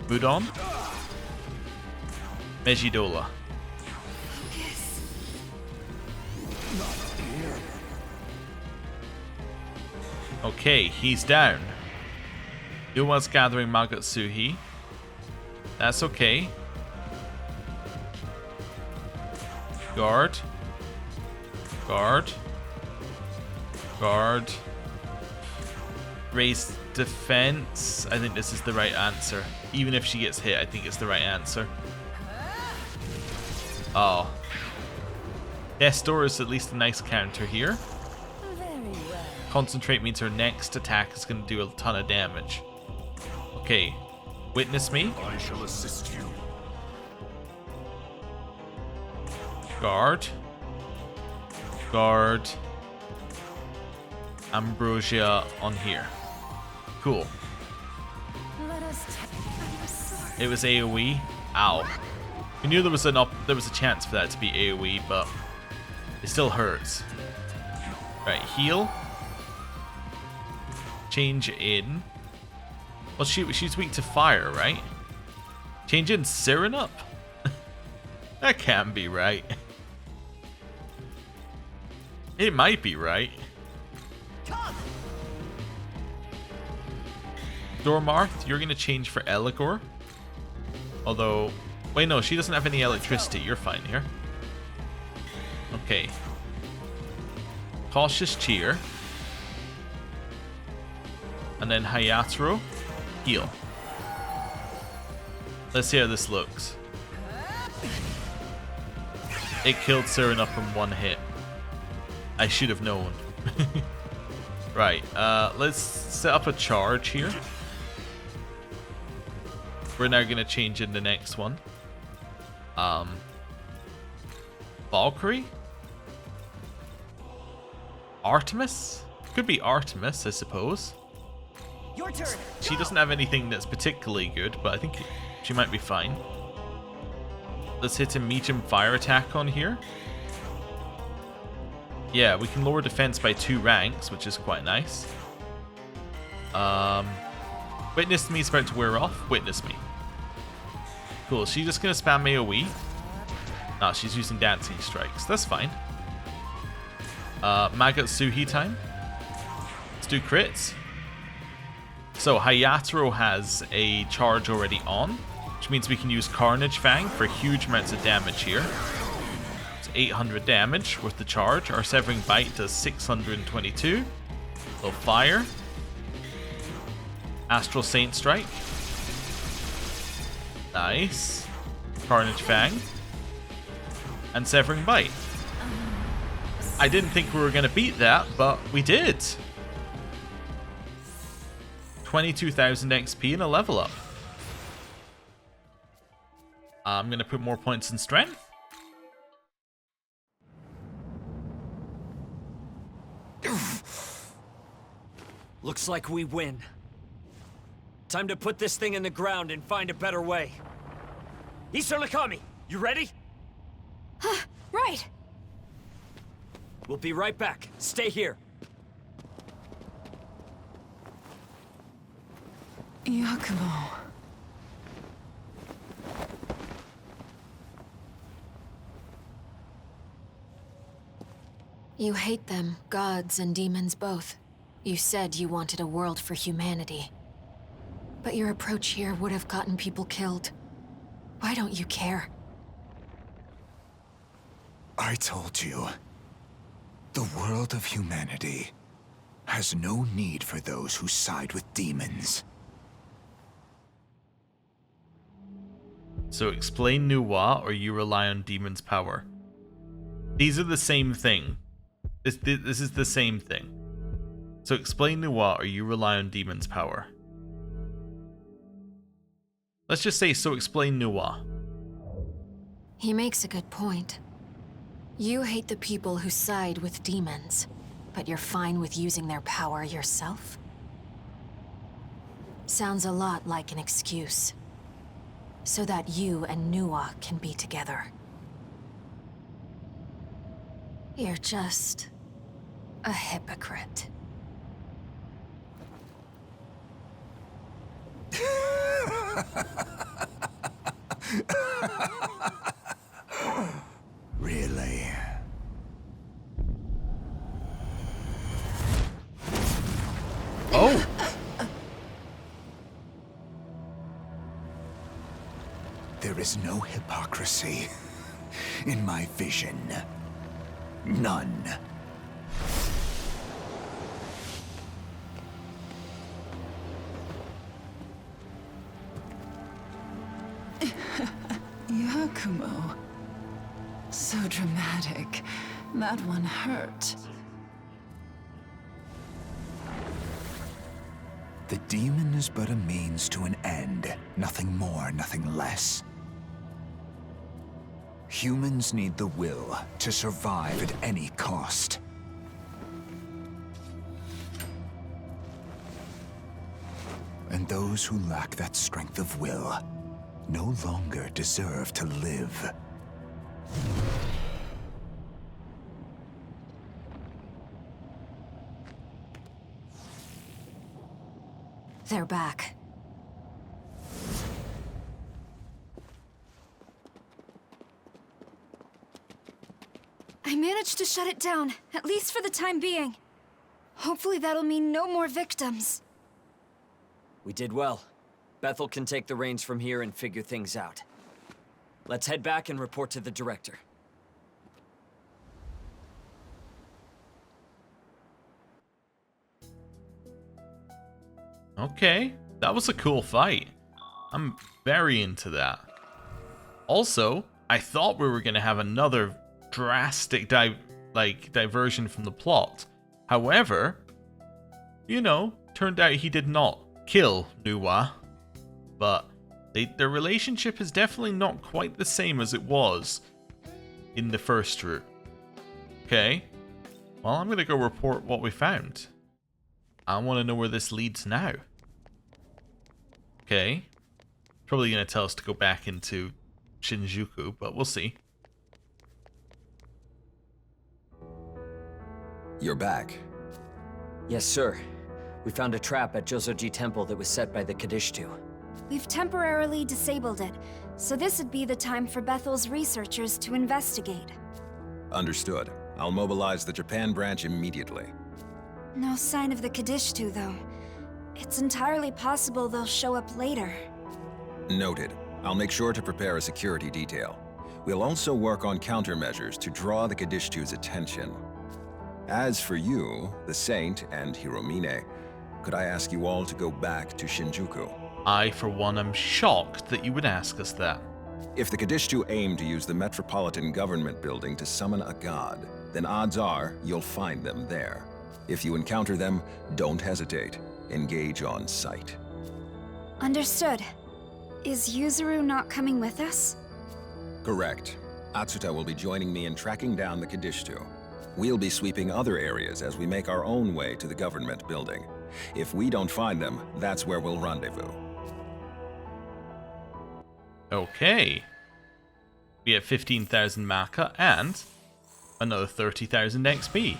Udon. Meshidola. Okay, he's down. No one's gathering Magatsuhi. That's okay. Guard. Guard. Guard. Raise defense. I think this is the right answer. Even if she gets hit, I think it's the right answer. Oh. Death's Door is at least a nice counter here. Concentrate means her next attack is going to do a ton of damage. Okay. Witness Me. I shall assist you. Guard. Guard. Ambrosia on here. Cool. It was AoE. Ow. We knew there was a chance for that to be AoE, but it still hurts. Right, heal. Change in. Well, she's weak to fire, right? Change in Siren up? That can't be right. It might be right. Dormarth, you're gonna change for Eligor. Although, wait, no, she doesn't have any electricity. You're fine here. Okay. Cautious Cheer. And then Hayataro, heal. Let's see how this looks. It killed Siren up in one hit. I should have known. Right, let's set up a charge here. We're now going to change in the next one. Valkyrie? Artemis? Could be Artemis, I suppose. Your turn. She doesn't have anything that's particularly good, but I think she might be fine. Let's hit a medium fire attack on here. Yeah, we can lower defense by 2 ranks, which is quite nice. Witness Me is about to wear off. Witness Me. Cool, she's just going to spam AoE. No, she's using Dancing Strikes. That's fine. Magatsuhi time. Let's do crits. So, Hayataro has a charge already on, which means we can use Carnage Fang for huge amounts of damage here. 800 damage with the charge. Our Severing Bite does 622. Little fire. Astral Saint Strike. Nice. Carnage Fang. And Severing Bite. I didn't think we were going to beat that, but we did. 22,000 XP and a level up. I'm going to put more points in strength. Looks like we win. Time to put this thing in the ground and find a better way. Nakami, you ready? Right. We'll be right back. Stay here. Yakumo. You hate them, gods and demons both. You said you wanted a world for humanity. But your approach here would have gotten people killed. Why don't you care? I told you. The world of humanity has no need for those who side with demons. So explain Nuwa or you rely on demon's power. These are the same thing. This is the same thing. So explain Nuwa or you rely on demon's power. Let's just say, so explain Nuwa. He makes a good point. You hate the people who side with demons, but you're fine with using their power yourself? Sounds a lot like an excuse. So that you and Nuwa can be together. You're just a hypocrite. Really? Oh! There is no hypocrisy in my vision. None. Yakumo. So dramatic. That one hurt. The demon is but a means to an end. Nothing more, nothing less. Humans need the will to survive at any cost. And those who lack that strength of will no longer deserve to live. They're back. I managed to shut it down, at least for the time being. Hopefully that'll mean no more victims. We did well. Bethel can take the reins from here and figure things out. Let's head back and report to the director. Okay, that was a cool fight. I'm very into that. Also, I thought we were going to have another drastic diversion from the plot. However, you know, turned out he did not kill Nuwa. But their relationship is definitely not quite the same as it was in the first route. Okay, well, I'm going to go report what we found. I want to know where this leads now. Okay. Probably going to tell us to go back into Shinjuku, but we'll see. You're back. Yes, sir. We found a trap at Josoji Temple that was set by the Kadishtu. We've temporarily disabled it, so this would be the time for Bethel's researchers to investigate. Understood. I'll mobilize the Japan branch immediately. No sign of the Kadishtu, though. It's entirely possible they'll show up later. Noted. I'll make sure to prepare a security detail. We'll also work on countermeasures to draw the Kadishtu's attention. As for you, the Saint, and Hiromine, could I ask you all to go back to Shinjuku? I, for one, am shocked that you would ask us that. If the Kadishtu aim to use the Metropolitan Government Building to summon a god, then odds are you'll find them there. If you encounter them, don't hesitate. Engage on sight. Understood. Is Yuzuru not coming with us? Correct. Atsuta will be joining me in tracking down the Kadishtu. We'll be sweeping other areas as we make our own way to the government building. If we don't find them, that's where we'll rendezvous. Okay. We have 15,000 Maka and another 30,000 XP.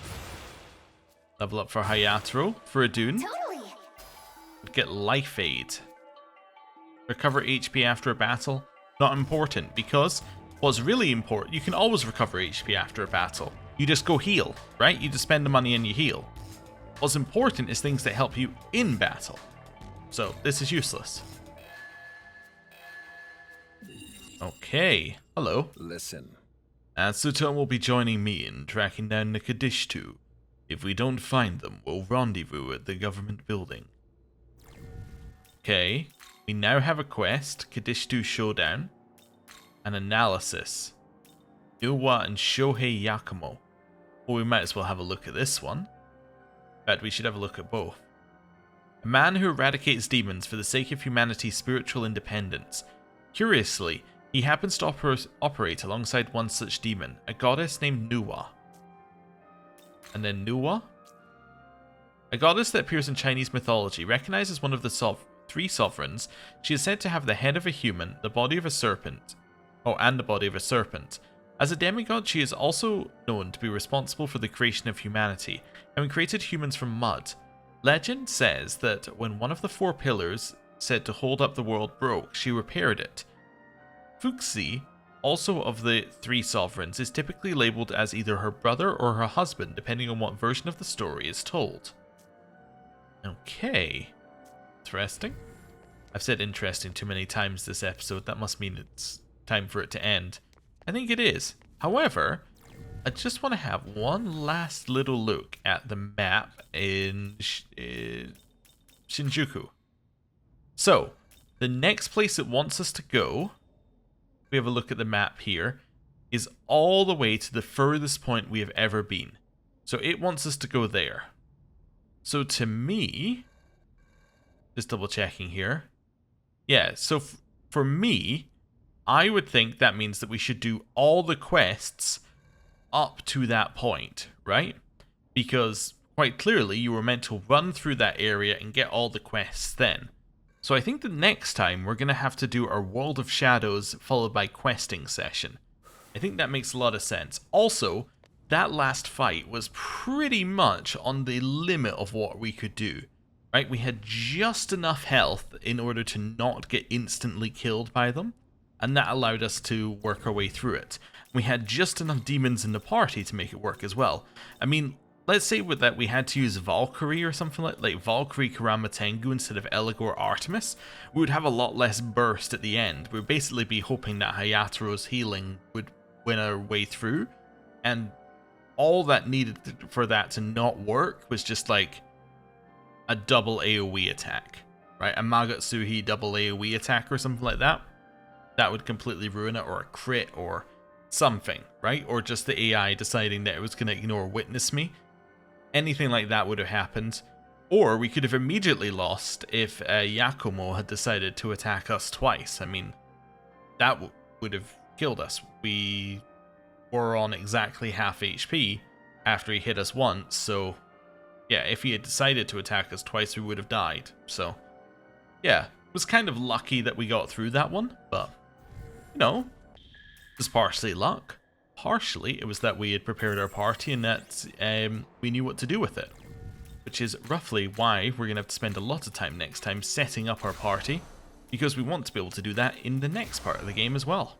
Level up for Hayataro for Adun. Totally. Get Life Aid. Recover HP after a battle. Not important, because what's really important, you can always recover HP after a battle. you just go heal, right? You just spend the money and you heal. What's important is things that help you in battle. So this is useless. Okay, hello. Listen. Atsuton will be joining me in tracking down the Kadishtu. If we don't find them, we'll rendezvous at the government building. Okay, we now have a quest, Kadishtu Showdown, an analysis. Nuwa and Shohei Yakumo. Well, we might as well have a look at this one. In fact, we should have a look at both. A man who eradicates demons for the sake of humanity's spiritual independence. Curiously, he happens to operate alongside one such demon, a goddess named Nuwa. And then Nuwa? A goddess that appears in Chinese mythology, recognized as one of the three sovereigns. She is said to have the head of a human, the body of a serpent. Oh, and the body of a serpent. As a demigod, she is also known to be responsible for the creation of humanity, having created humans from mud. Legend says that when one of the 4 pillars said to hold up the world broke, she repaired it. Fuxi, also of the 3 sovereigns, is typically labeled as either her brother or her husband, depending on what version of the story is told. Okay. Interesting. I've said interesting too many times this episode. That must mean it's time for it to end. I think it is. However, I just want to have one last little look at the map in Shinjuku. So, the next place it wants us to go, we have a look at the map here, is all the way to the furthest point we have ever been. So it wants us to go there. So to me, just double checking here. Yeah, so for me, I would think that means that we should do all the quests up to that point, right? Because quite clearly you were meant to run through that area and get all the quests then. So I think the next time we're going to have to do our World of Shadows followed by questing session. I think that makes a lot of sense. Also, that last fight was pretty much on the limit of what we could do. Right? We had just enough health in order to not get instantly killed by them, and that allowed us to work our way through it. We had just enough demons in the party to make it work as well. I mean, let's say with that we had to use Valkyrie or something like Valkyrie Kurama Tengu instead of Eligor Artemis, we would have a lot less burst at the end. We'd basically be hoping that Hayataro's healing would win our way through, and all that needed for that to not work was just like a double AoE attack, right? A Magatsuhi double AoE attack or something like that. That would completely ruin it, or a crit or something, right? Or just the AI deciding that it was going to ignore Witness Me. Anything like that would have happened. Or we could have immediately lost if Yakumo had decided to attack us twice. I mean, that would have killed us. We were on exactly half HP after he hit us once, so yeah, if he had decided to attack us twice, we would have died. So yeah, it was kind of lucky that we got through that one, but you know, it was partially luck. Partially, it was that we had prepared our party and that we knew what to do with it. Which is roughly why we're going to have to spend a lot of time next time setting up our party, because we want to be able to do that in the next part of the game as well.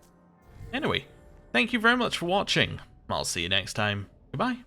Anyway, thank you very much for watching. I'll see you next time. Goodbye.